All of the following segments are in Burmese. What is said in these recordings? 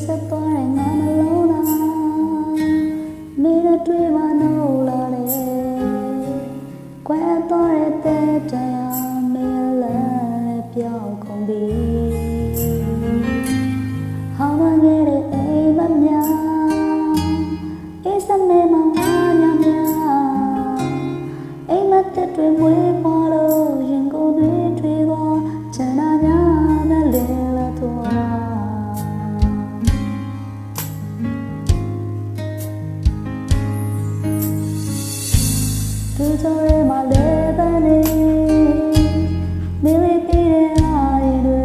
ဆက်သွားတဲ့ငါနှလုံးသားမင်းနဲ့တွေ့မှနိုးလာတယ်ကွဲသွားတဲ့တရားမင်းလည်းပြောင်းကုန်ပြီဟောင်းမငယ်တဲ့အိမ်မများအေးစမဲမောင်များများအိမ်မတက်တွေမွေးပွားလို့ရင်ကိုယ်တွေထွေးသွားချမ်းသာများနဲ့လေလာသွားသူတို့ရဲ့မလေးပန်းနေမင်းလေးပြည့်တဲ့အားတွေ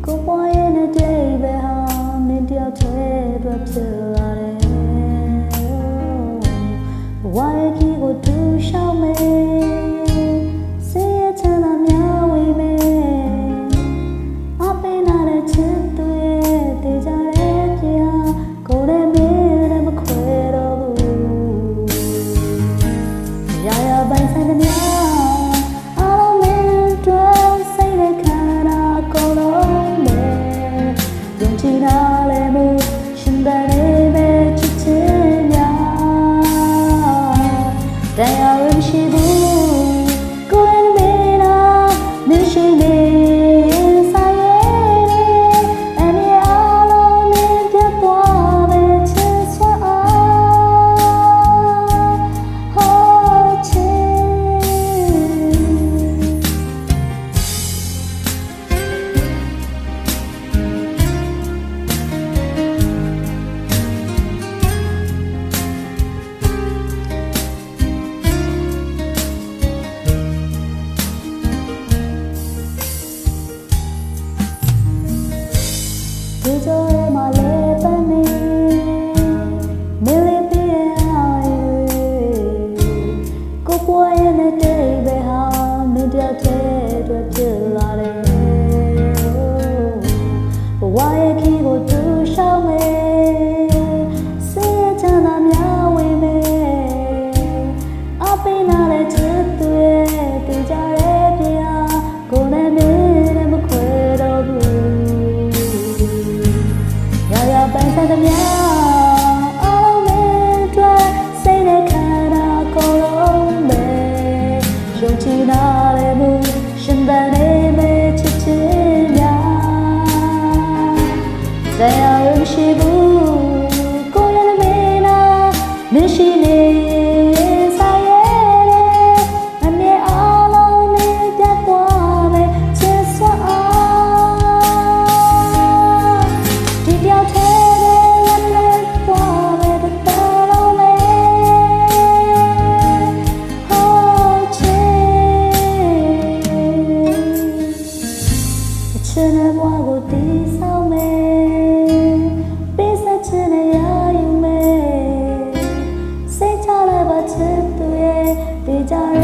ကိုပွားရဲ့တဲ့တိတ်ပဲဟာမင်းတယောက်တည်းအတွက်ဖြစ်လာတယ်ဝါရဲ့ကြီးကိုတူရှောက်မယ်စေးချမ်းသာများဝေးမယ်အပင်နာတဲ့ချစ်သူရဲ့တေချာတဲ့ပြာကိုယ်နဲ့မင်းနဲ့မခွဲတော့ဘူးရာရာပိုင်ဆိုင်တဲ့များအားလုံးမင်းတို့စိတ်နဲ့ခံတာကိုယ်လုံးနဲ့ယုံကြည်နာလဲမှုရှင်တဲ့ပဲချစ်ချင်များတရားဝင်ရှိဘူးကိုယ်နဲ့မင်းနာမင်းရှိနေဆိုင်ရဲ့အနေအားလုံးမင်းပြတ်သွားပဲချစ်စွာဟောချစ်သူတို့ရဲ့မလေးပန်းနေမင်းလေးပြည့်တဲ့အားတွေကိုပွားရဲ့တဲ့တိတ်ပဲဟာမင်းတယောက်တည်းအတွက်ဖြစ်လာတယ်ဘဝရဲ့ခီးကိုတူရှောက်မယ်စေးချမ်းသာများဝေးမယ်အပင်နာတဲ့ချစ်သူရဲ့တေချာတဲ့ပြာကိုယ်နဲ့မင်းနဲ့မခွဲတော့ဘူးပိုင်ဆိုင်တဲ့များအားလုံးနဲ့တွေ့စိတ်နဲ့ခံတာကိုယ်လုံးပဲယုံကြည်နာလဲမှုရှင်တဲ့နေမဲ့ချစ်ချင်များတရားဝင်ရှိဘူးကိုယ်ရဲ့မင်းနာမရှိနေဆိုင်ရဲ့အမြဲအားလုံးနဲ့ပြတ်သွားပဲချစ်စွာဒီတယောက်တည်းချစ်တဲ့ဘဝကိုတည်ဆောက်မယ်ပေးဆက်ချင်တဲ့ရာယူမယ်စိတ်ချလိုက်ပါချစ်သူရဲ့တေချာ